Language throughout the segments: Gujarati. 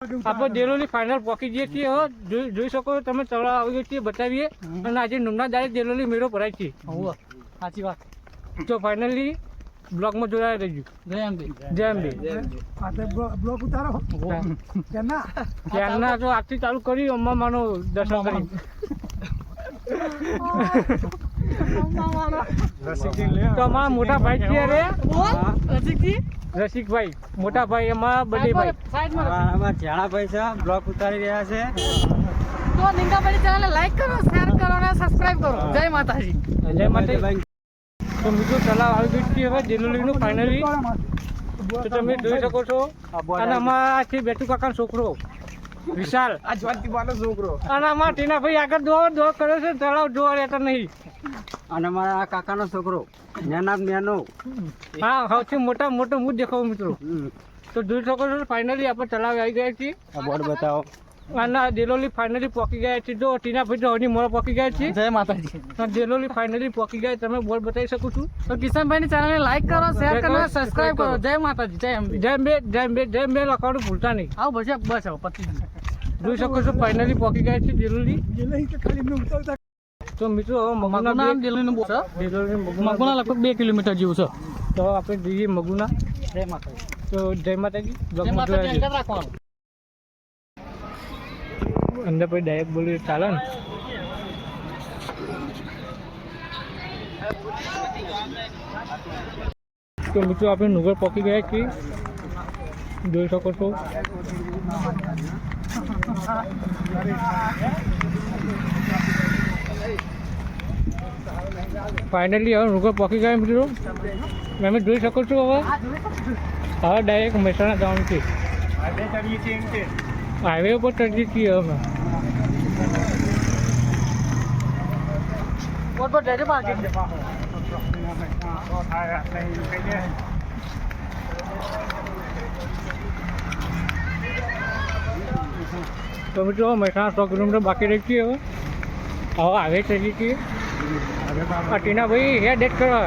આપણે દેલોલી ફાઇનલ પહોંચી જઈએ છીએ. જોઈ શકો તમે તળાવ આવી ગયો છીએ બતાવીએ. અને આજે નમના દાડે દેલોલી મેળો ભરાય છે. સાચી વાત. તો ફાઇનલી બ્લોગમાં જોડાયા રહેજો. જય અંબે. બ્લોગ ઉતારો ત્યારના તો આજથી ચાલુ કરી અમ્મા માનો દર્શન કરી. તો અમારા મોટા ભાઈ છે અરે રસિકભાઈ મોટા ભાઈ એમાં બધી ભાઈ ભાઈ છે બ્લોગ ઉતારી રહ્યા છે. તો નિંગાભાઈ ચેનલને લાઈક કરો, શેર કરો અને સબસ્ક્રાઇબ કરો. જય માતાજી. જય માતાજી. તો મિત્રો તલાવ આવી ગયું છે હવે દેલોલીનું ફાઇનલી. તો તમે જોઈ શકો છો. અને આમાંથી બેટુ કાકાનો છોકરો વિશાલ છોકરો અને આમાં ટીનાભાઈ આગળ દોડ કરે છે. તળાવ જોવા રહેતા નહીં. અને મારા કાકાનો છોકરો નેનો હા સૌથી મોટો હું જ દેખાવું મિત્રો. તો જોઈ શકો છો ફાઇનલી આપણે તળાવ આવી ગયા છીએ. બોર્ડ બતાવો. અને દેલોલી ફાઇનલી પહોંચી ગયા છે. જો ટીનાભાઈ તો હજી મોડા પહોંચી ગયા છે. જય માતાજી. દેલોલી ફાઇનલી પહોંચી ગયા. તમે બોર્ડ બતાવી શકું છું. તો કિશનભાઈની ચેનલને લાઈક કરો, શેર કરો, સબસ્ક્રાઇબ કરો. જય માતાજી. જય અંબે. જય બે લખવાનું ભૂલતા નહીં. આવો બસ આવો પતિ. જોઈ શકો છો ફાઇનલી પહોંચી ગયા છે દેલોલી. તો મિત્રો મગુના લગભગ 2 કિલોમીટર જેવું છે. તો આપણે જઈએ મગુના. જય માતાજી. તો જય માતાજી. જય માતાજી રાખવાનું. અંદર પછી ડાયરેક્ટ બોલી ચાલે ને. તો મિત્રો આપણે નુગર પહોંચી ગયા છીએ. જોઈ શકો છો. ફાઇનલી હવે નુગર પહોંચી ગયા મિત્રો. તમે જોઈ શકો છો. હવે ડાયરેક્ટ મહેસાણા જવાનું છે. હાઈવે ઉપર ચડીએ છીએ અમે. તો મિત્રો મહેસાણા 100 કિલોમીટર બાકી રહી છીએ. હવે હાઈવે ચડીએ છીએ. ટીનાભાઈ હેર ડેટ કરો.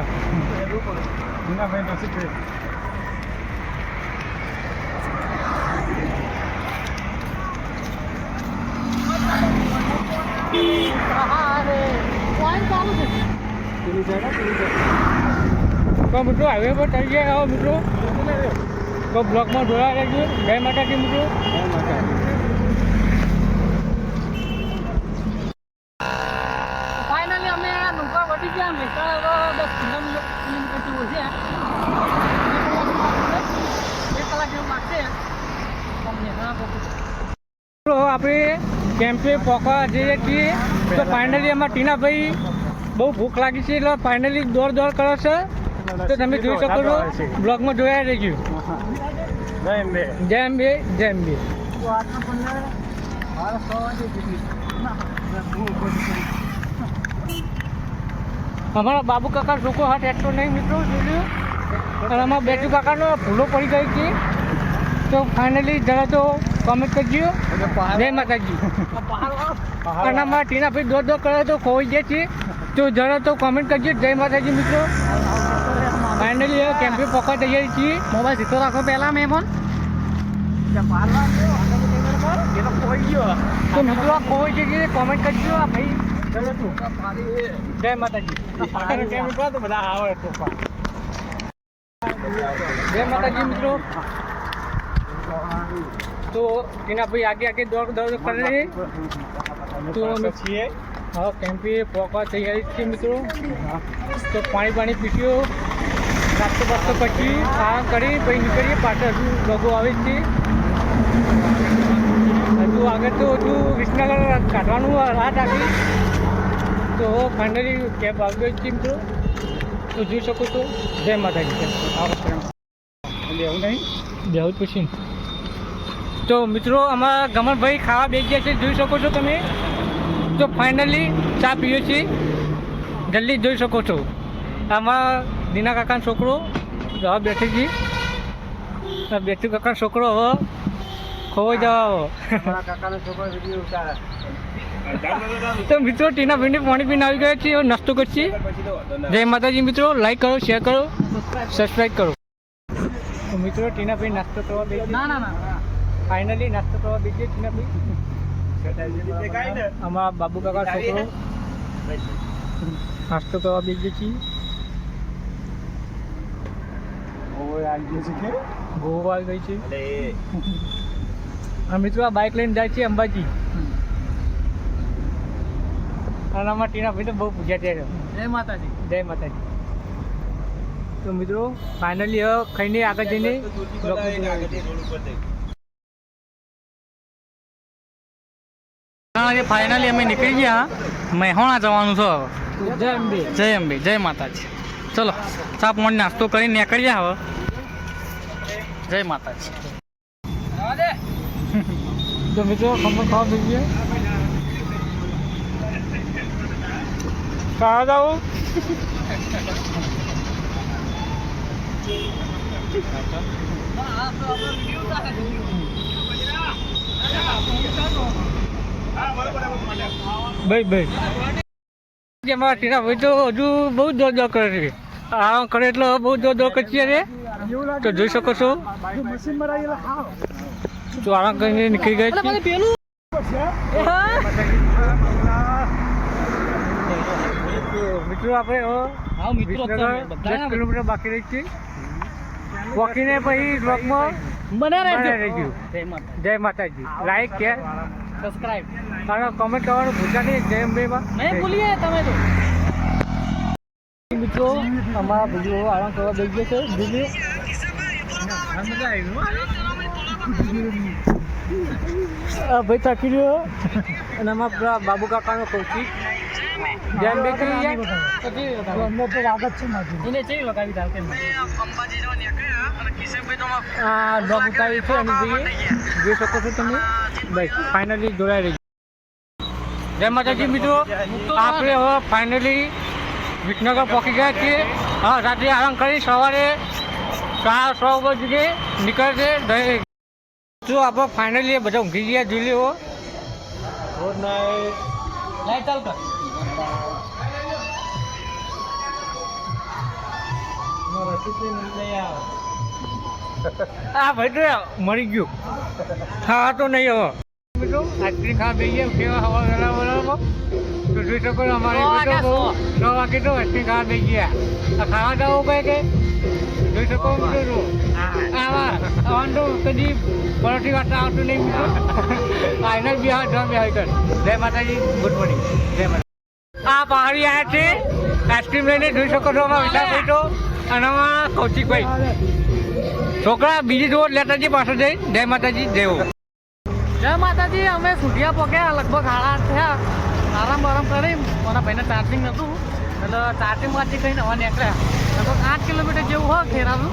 તો મિત્રો હાઈવે પર ચડી ગયા. આવો મિત્રો તો બ્લોકમાં જોડાયા રહેજો. જય માતાજી મિત્રો. ફાઇનલી અમે નૌકા વધી ગયા. મહેસાણા 10 કિલોમીટર જેવું છે. 1 કલાક જેવું લાગશે. તો આપણે કેમ્પે પહોંચવા જઈએ છીએ. તો ફાઇનલી એમાં ટીનાભાઈ બહુ ભૂખ લાગી છે એટલે ફાઇનલી દોડ કરે છે. તો તમે જોઈ શકો છો. બ્લોગમાં જોયા રહેજો. જય અંબે. અમારા બાબુ કાકા છોકરો હાથ એટલો નહીં મિત્રો જોયું. અને અમારા બેટુ કાકાનો ભૂલો પડી ગઈ છે. તો ફાઇનલી જરા તો કોમેન્ટ કરજો. જય માતાજી. અને અમારા ટીનાભાઈ દોડ કરે તો ખોઈ જાય છે. તો જરા તો કોમેન્ટ કરજો. જય માતાજી મિત્રો. ફાઇનલી કેમ્પે પહોંચવા તૈયારી છીએ. મોબાઈલ સીધો રાખો પહેલા મહેમાન. તો મિત્રો ખોઈ જઈએ કોમેન્ટ કરજો. આ ભાઈ જય માતાજી. જય માતાજી મિત્રો. તો ટીનાભાઈ આગે દોડ કરે. તો અમે છીએ હા કેમ્પે પહોંચવા તૈયારી છીએ મિત્રો. તો પાણી પીટીઓ નાસ્તો બાસ્તો પછી આ કરી પછી નીકળીએ. પાછળ હજુ લોકો આવે છે. હજુ આગળ તો વિસનગર કાઢવાનું રાત આગળ. તો ફાઇનલી કેબ આવી ગઈ છે મિત્રો. તો જોઈ શકો છો. જય માતાજી. બેવું પછી તો મિત્રો અમારા ગમનભાઈ ખાવા બેસી ગયા છે. જોઈ શકો છો તમે. તો ફાઇનલી ચા પીએ છીએ. જલ્દી જોઈ શકો છો. આમાં દીના કાકાનો છોકરો હવે બેઠી છે. બેઠુ કાકાનો છોકરો હવે ખોવાઈ જવા. તો મિત્રો ટીનાભાઈને પાણી પીને આવી ગયા છે. નાસ્તો કરશે. જય માતાજી મિત્રો. લાઈક કરો, શેર કરો, સબસ્ક્રાઈબ કરો. મિત્રો ટીનાભાઈ નાસ્તો કરવા બે. ના ફાઇનલી નાસ્તો કરવા બેસીએ છીએ ને ભાઈ અમારા બાબુ કાકા છોકરો નાસ્તો કરવા બેસીએ છીએ ગોવા આવી ગઈ છે મિત્રો આ બાઇક લઈને જાય છે અંબાજી અને અમારા ટીના ભાઈ તો બહુ પૂછ્યા ત્યારે જય માતાજી. જય માતાજી. તો મિત્રો ફાઇનલી હવે ખાઈને આગળ જઈને ફાઇનલી અમે નીકળી ગયા મહેસાણા જવાનું છે હવે. જય અંબે. જય અંબે જય માતાજી. ચલો ચા પાણી નાસ્તો કરીને નીકળ્યા હવે. જય માતાજી. તો મિત્રો ખબર ખાવા બેસીએ ખાવા જાઓ ભાઈ અમારા ટીના ભાઈ તો હજુ બહુ દોડ દોડ કરે છે આરામ કરે એટલે બહુ દોડ દોડ કરીએ રે તો જોઈ શકો છો મશીનમાં રાખેલા ખાવ તો આરામ કરીને નીકળી ગયા છે મિત્રો આપણે વિસનગર 10 કિલોમીટર બાકી રહી છે વોકીને પછી બ્લોગમાં બને રહેજો. જય માતાજી. લાઈક શેર સબસ્ક્રાઇબ અને કોમેન્ટ કરવાનું ભૂલતા નહીં. જય અંબેમાં. નહીં ભૂલીએ તમે તો. મિત્રો અમારા ભાઈઓ આરામ કરવા બેસી ગયા છે દિલ્હી ભાઈ થાકી રહ્યો અને અમારા પેલા બાબુ કાકાનો કૌશિક જેમ બેકરી અંદર તો આગળ છે મારી એને ચેવી લગાવી દાલ કેમ આ ડોગ ઉતારી છે અને જોઈએ જોઈ શકો છો તમે બસ ફાઇનલી જોડાઈ રહી જય માતાજી મિત્રો આપણે હવે ફાઇનલી વિસનગર પહોંચી ગયા છીએ હા રાત્રે આરામ કરી સવારે 6:30 વાગે નીકળશે જો આપણે ફાઇનલી બધા ઊંઘી ગયા જોઈ લેવો ગુડ નાઇટ લાઈટ ચાલ કર હા ભાઈ તો મરી ગયું હા તો નહીં હવે મિત્રો આઈસ્ક્રીમ ખાવા બેસી ગયા કેવા હવા ગળામાં તો જોઈ શકો છો અમારે મિત્રો બહુ 6 વાગે તો આઈસ્ક્રીમ ખાવા બેસી ગયા ખાવા જવું કઈ કે જોઈ શકો મિત્રો આવા તો કદી પરોઠી વાત આવતું નહીં મિત્રો આઈને બિહાર જવા બિહાર કર જય માતાજી ગુડ મોર્નિંગ જય માતા આ પહાડી આવ્યા છે આઈસ્ક્રીમ લઈને જોઈ શકો છો અમારા વિશાલભાઈ તો અને અમારા કૌશિકભાઈ છોકરા બીજી જોડ લેતા જઈએ પાછળ જઈ જય માતાજી દેવો જય માતાજી. અમે સુઢિયા પગ્યા લગભગ 8:30 થયા આરામ કરી મારા ભાઈને ચાર્જિંગ નહોતું એટલે ચાર્જિંગમાંથી કહીને હવા નીકળ્યા લગભગ 8 કિલોમીટર જેવું હોય ખેરાનું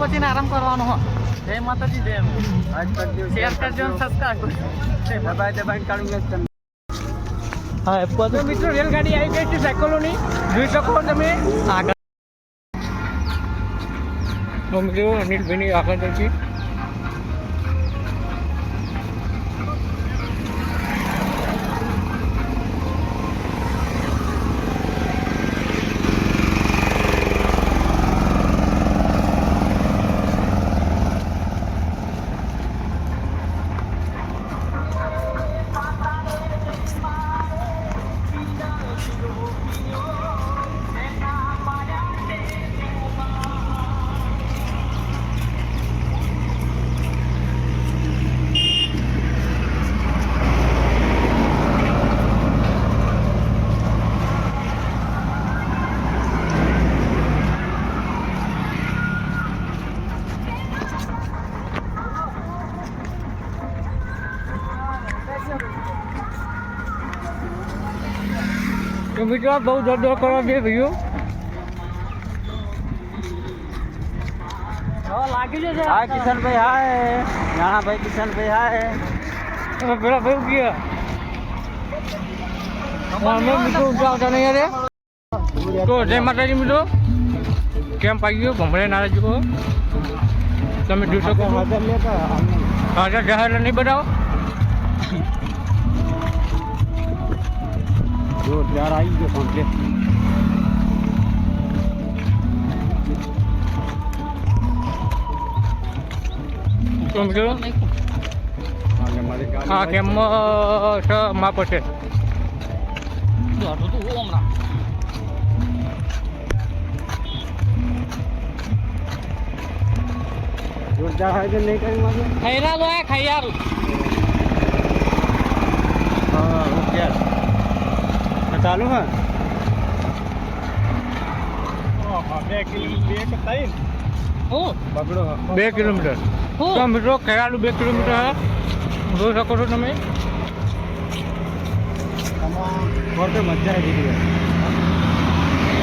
પછી આરામ કરવાનો હોય. જય માતાજી જય શેર કરજો સબસ્ક્રાઈબ હા તો મિત્રો રેલગાડી આવી ગઈ છે સાયકલોની જોઈ શકો તમે આગળ તો મિત્રો અનિલભાઈની આગળ છે તો મિત્રો બહુ દોડ દોડ કરવા બે ભાઈઓ લાગી જશે. હાય કિશનભાઈ હાય નાણાભાઈ કિશનભાઈ હાય તમે પેલા ભાઈ ગયા અમે મિત્રો ઊંચા આવતા નહીં યાર તો જય માતાજી મિત્રો કેમ પાઈ ગયો ભમરે ના જુઓ તમે જોઈ શકો હા જાહેર નહીં બનાવો જોરદાર આવી ગયો કમ્પ્લીટ તો મિત્રો હા કેમ્પમાં છે મા પટેલ દોડું તું હમણાં જોરદાર આયોજન નહીં કરી મારે ખૈરા લો ખાઈ યારું હા ઓકે ચાલુ હા 2 કિલોમીટર હું બગડો 2 કિલોમીટર હું તો મિત્રો ખેરાલુ 2 કિલોમીટર જોઈ શકો છો તમે ફરતે મજા આવી ગઈ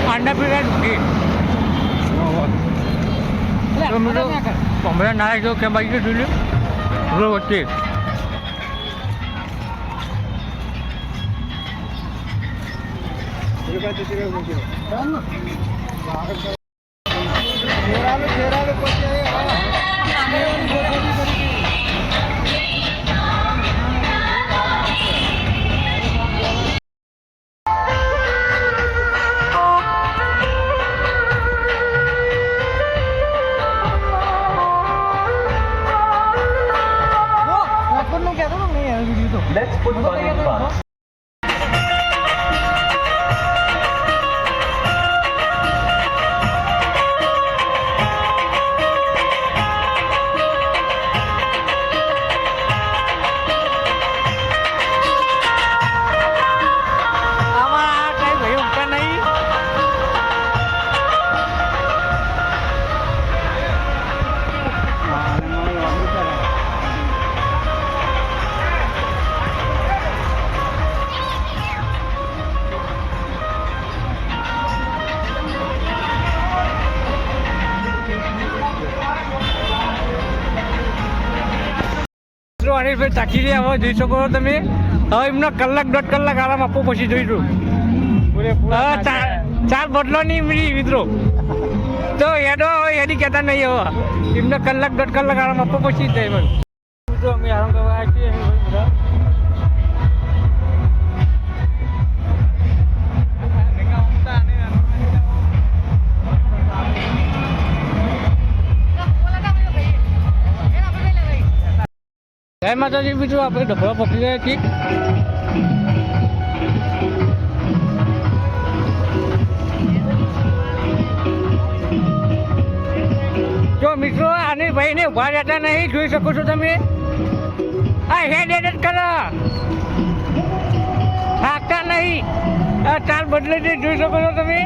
આંડા પીડા ઢૂંઢી તો મિત્રો હમણાં ના જો કેમ બાકી જોઈ લો વચ્ચે Let's put fun in fun. આમાં કઈ ભાઈ ઉઠતા નહીં મિત્રો અનિલભાઈ તાકી રહ્યા હવે જોઈ શકો છો તમે હવે એમને કલાક 1.5 કલાક આરામ આપવો પછી જોઈશું હવે ચાર બદલો નહીં મળી મિત્રો તો એનો એની કહેતા નહીં હવે એમને કલાક 1.5 કલાક આરામ આપવો પછી જ જાય મિત્રો અમે આરામ કરવા આવ્યા છીએ બધા જય માતાજી મિત્રો આપણે ડભડા પકડી રહ્યા છીએ જો મિત્રો આની ભાઈને ઉભા રહેતા નહીં જોઈ શકો છો તમે આ હેડ હેડ જ કરો થાકતા નહીં આ ચાલ બદલે જોઈ શકો છો તમે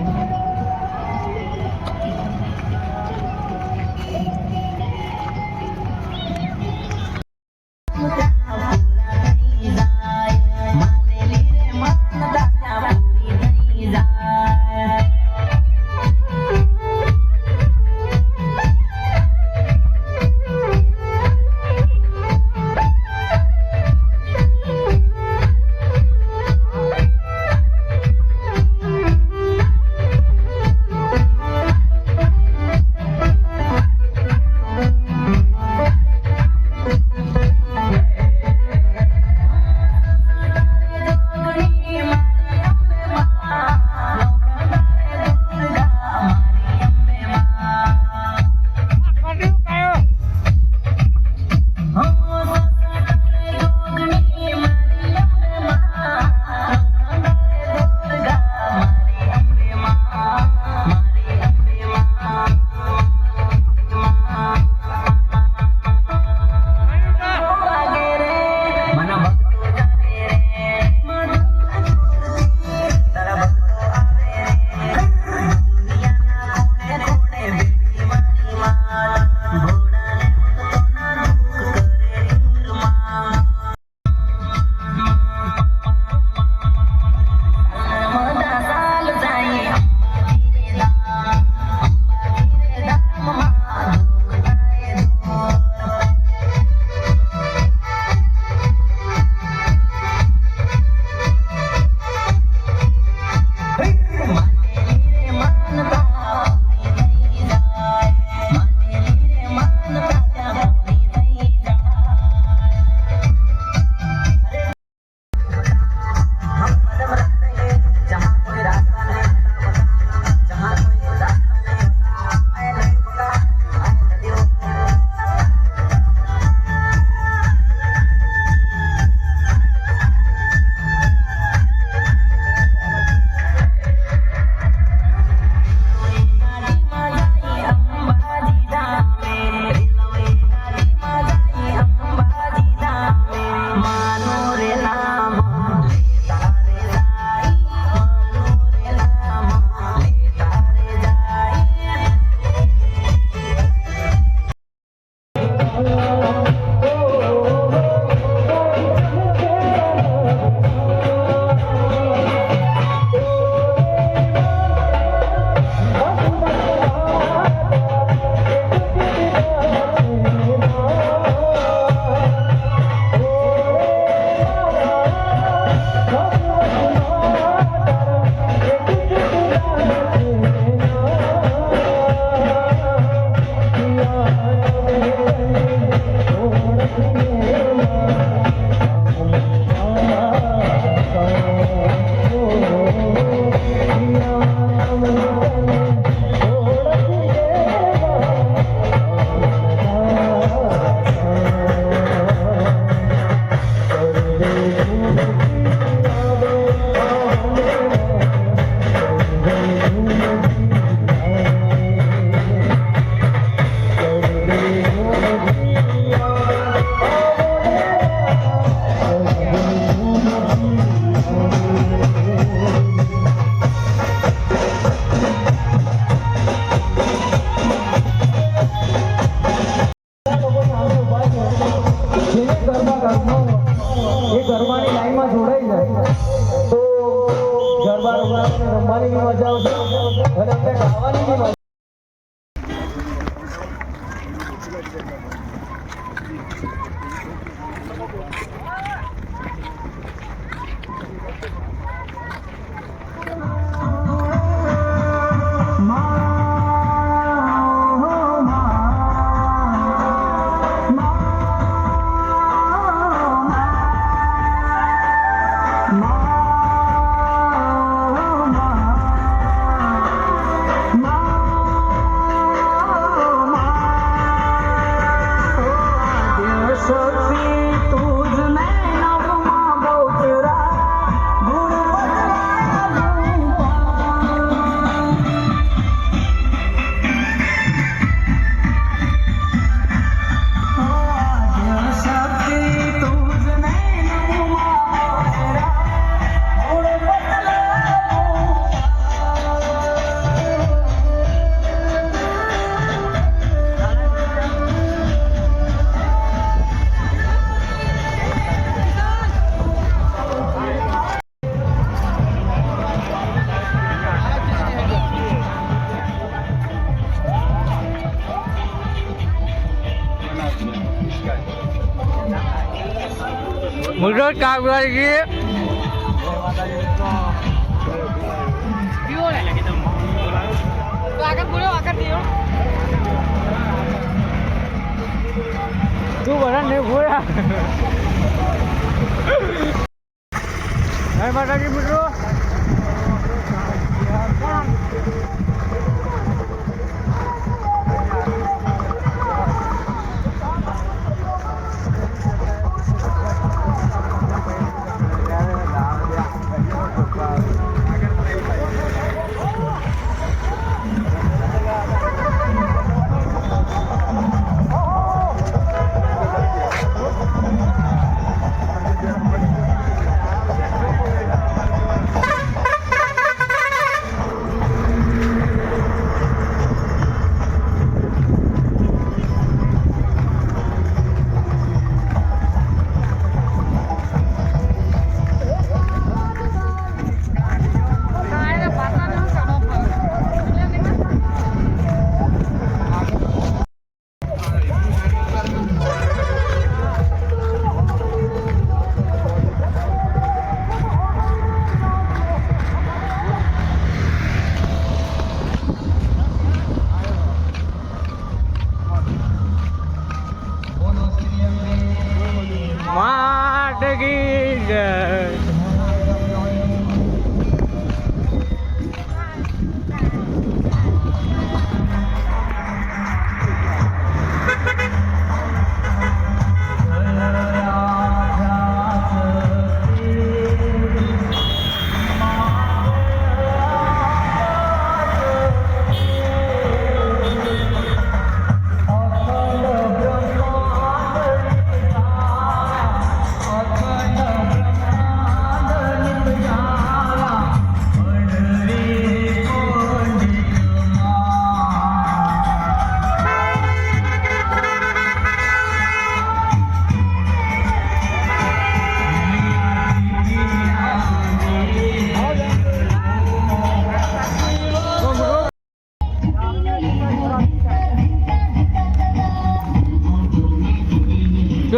કાંઠનો એ ગરબાની લાઈનમાં જોડાઈ જાય તો ગરબા રમવાની બી મજા આવશે અને અમને ગાવાની બી મજા મુરત કાગવાજી તું બરા નહીં ભૂયા જય માતાજી મિત્રો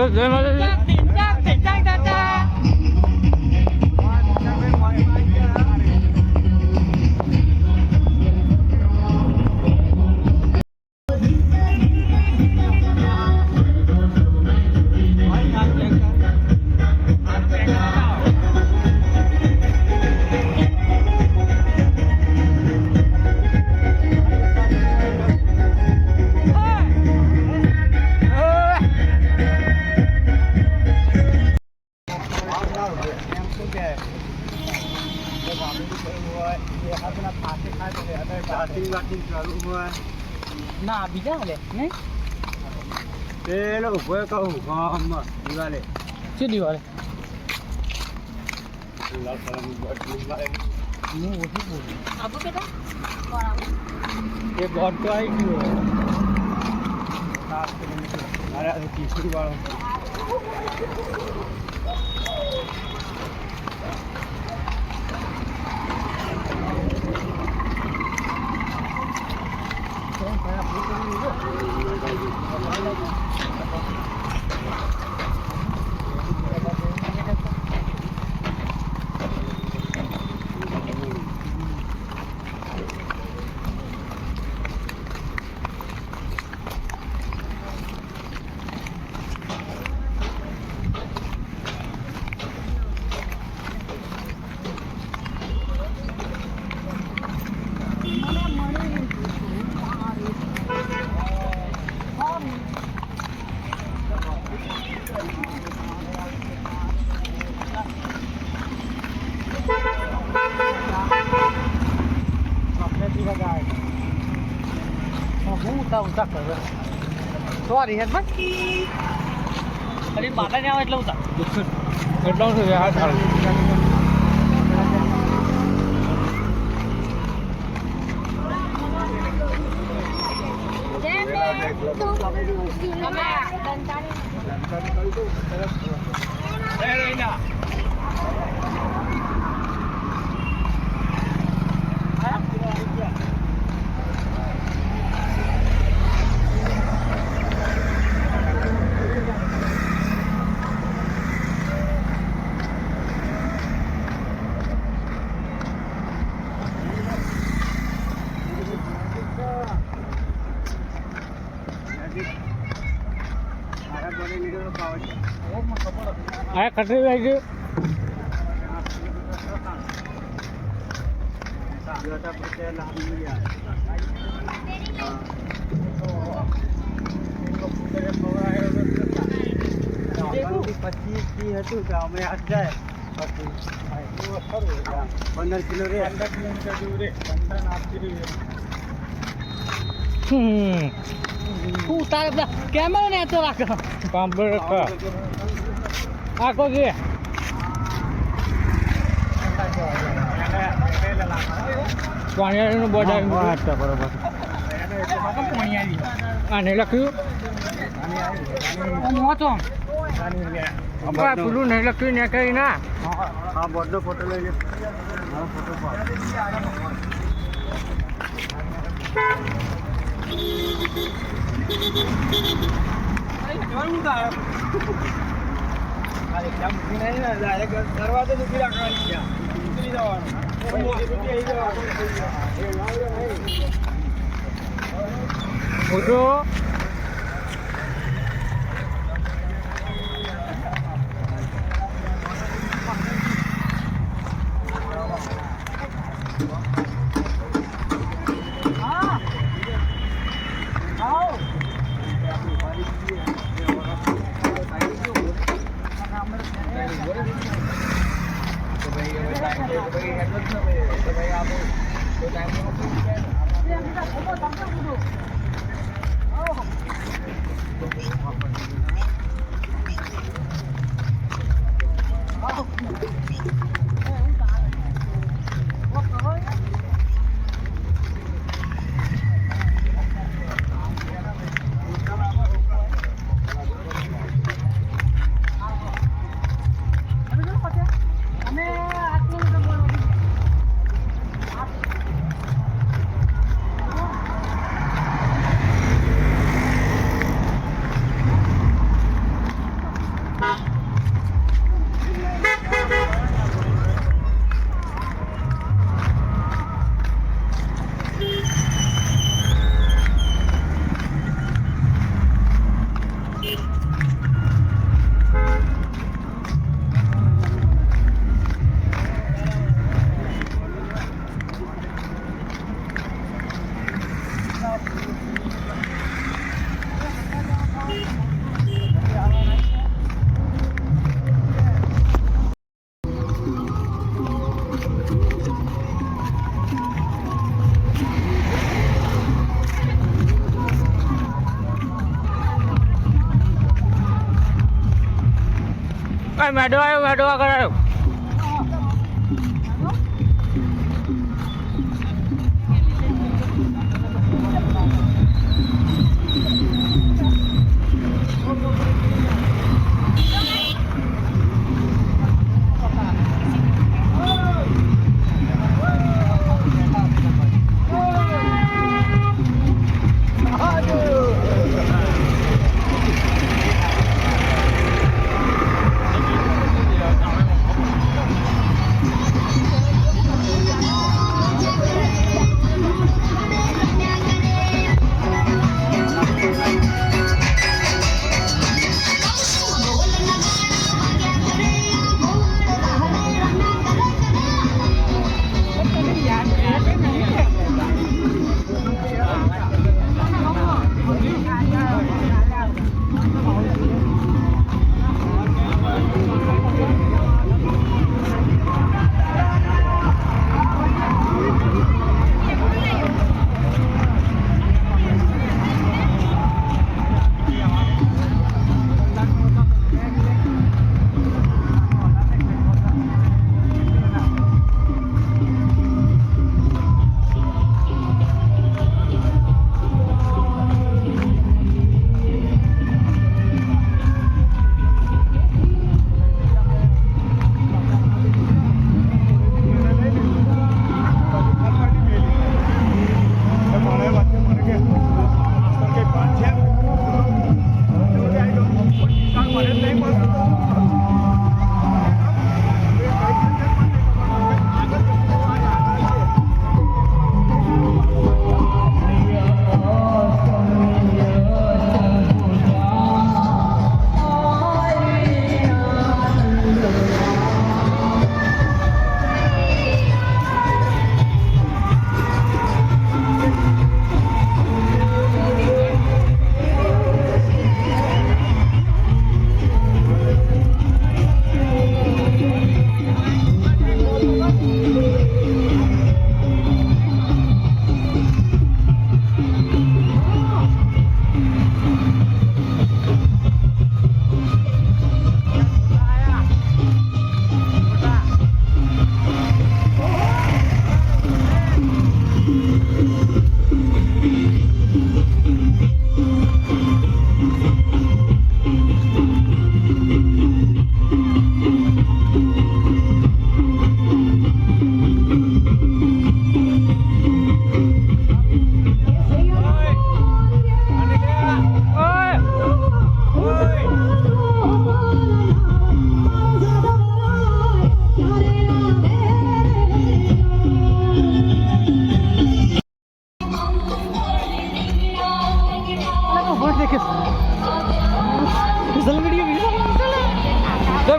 જય માતાજી ના બીજા લે નહીં પેલો ઉભો કહું ગામમાં દિવાલે શું દિવાલે એ બોટ તો આવી ગયો 7 કિલોમીટર મારા 30 વાળો ઉતા કરે સોરી હેડ ભાઈ ખાલી બાટા ને આવે એટલે ઉતા એટલા છે હાથ હાલ આ કટરી આવી ગયું પછી હતું કે અમે આજ જાય પછી 15 કિલો રે 15 કિલોમીટર જેવું રે 15.5 કિલો રે તું તારે બધા કેમેરા ને તો રાખ કામ પર આ કો છે પાણીનું બોર્ડ આવ્યું બરોબર આને લખ્યું મોચો પેલું નહીં લખ્યું ને કઈ ના હા બોર્ડનો ફોટો લઈ લે મારો ફોટો દરવાજો દુખી રાખવાની ઉતરી જવાનું ફોટો મેડો આગળ આવ્યો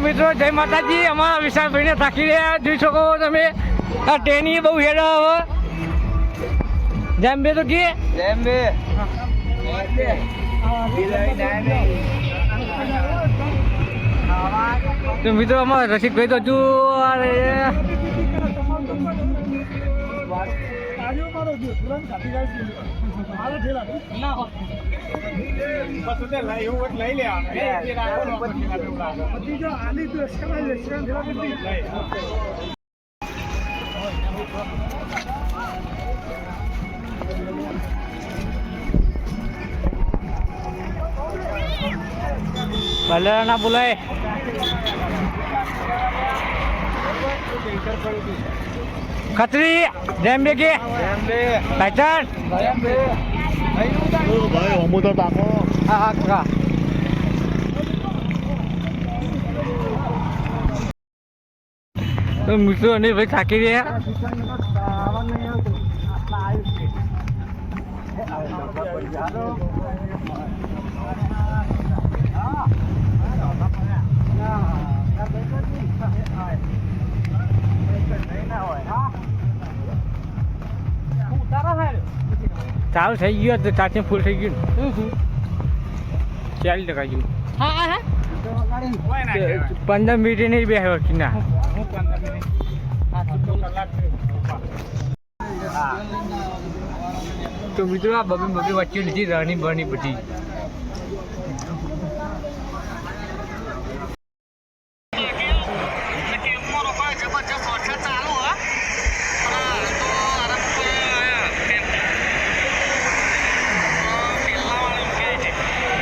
મિત્રો જય માતાજી. અમારા વિશાલભાઈને થાકી રહ્યા જોઈ શકો તમે. આ ટ્રેની બહુ હેડ હવે જેમ બે તો કે જેમ બે તો મિત્રો અમારા રસિકભાઈ તો હજુ લઈ લે ભલે ના બોલાય. ખત્રી જેમ બે કે પહેચાન ભાઈ અમુ તો તાકો હા હા કાકા. તો મિત્રો અને ભાઈ થાકી રહ્યા. ચાલુ થઈ ગયું તો ચાર્જિંગ ફૂલ થઈ ગયું ને 40% જેવું. હા હા હા 15 મિનિટ નહીં બેહ્યો ના. તો મિત્રો આ બબે વચ્ચે લીધી રણી બની બધી.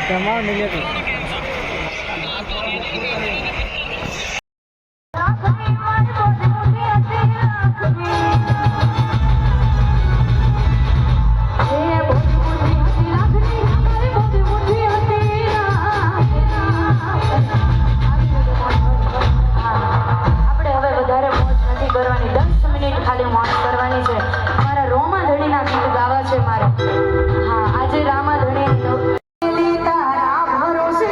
તમારું મિલે તો ભરોસે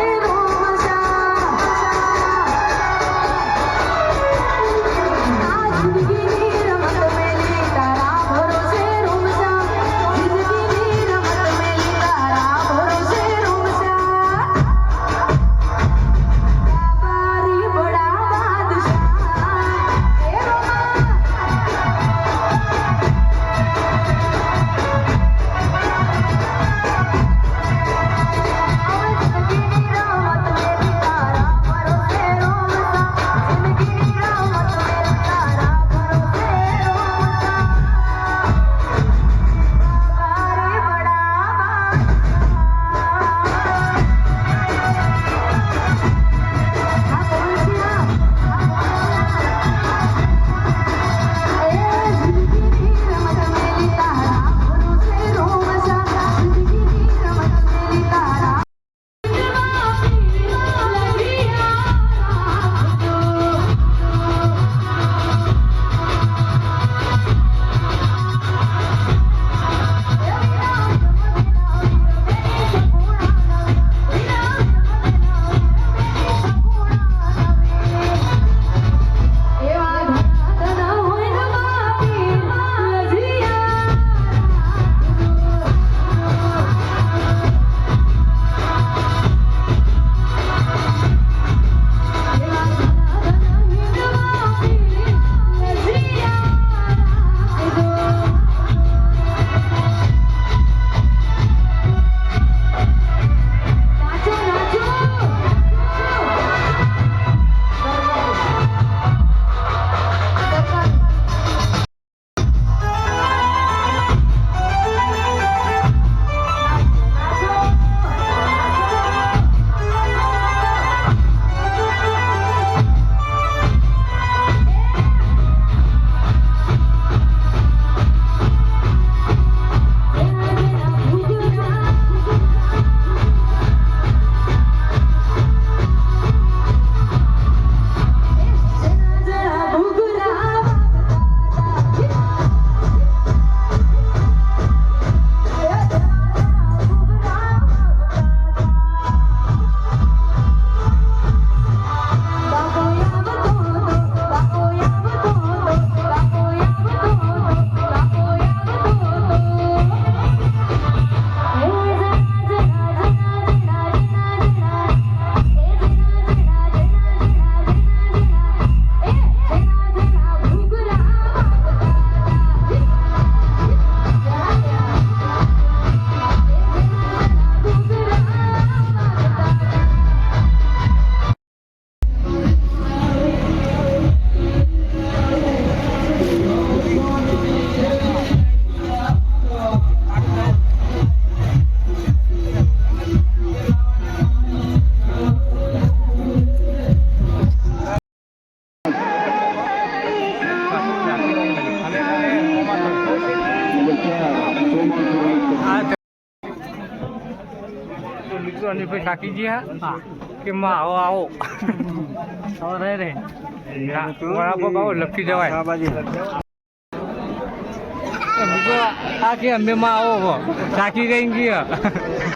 અમિતભાઈ થાકી ગયા હા કે માં આવો આવો હવે રહે વડાપાવ ભાવ લપસી જવાય બીજો આ કે અમે માં આવો થાકી ગઈ ગયા